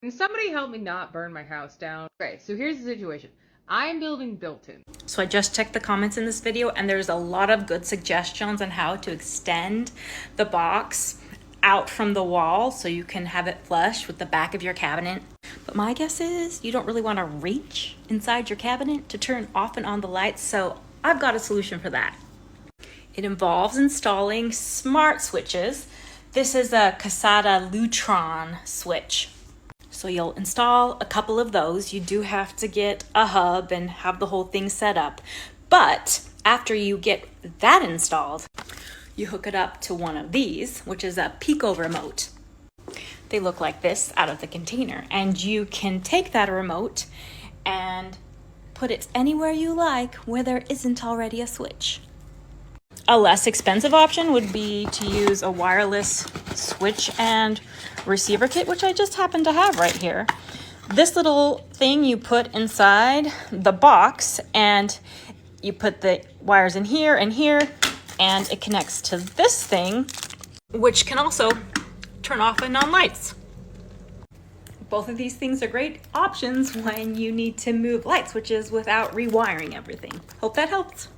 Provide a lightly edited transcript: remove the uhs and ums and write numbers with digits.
Can somebody help me not burn my house down? Okay, so here's the situation. I am building built-in. So I just checked the comments in this video and there's a lot of good suggestions on how to extend the box out from the wall so you can have it flush with the back of your cabinet. But my guess is you don't really want to reach inside your cabinet to turn off and on the lights, so I've got a solution for that. It involves installing smart switches. This is a Caseta Lutron switch. So you'll install a couple of those. You do have to get a hub and have the whole thing set up. But after you get that installed, you hook it up to one of these, which is a pico remote. They look like this out of the container, and you can take that remote and put it anywhere you like where there isn't already a switch. A less expensive option would be to use a wireless switch and receiver kit, which I just happen to have right here. This little thing you put inside the box, and you put the wires in here and here, and it connects to this thing, which can also turn off and on lights. Both of these things are great options when you need to move light switches without rewiring everything. Hope that helped.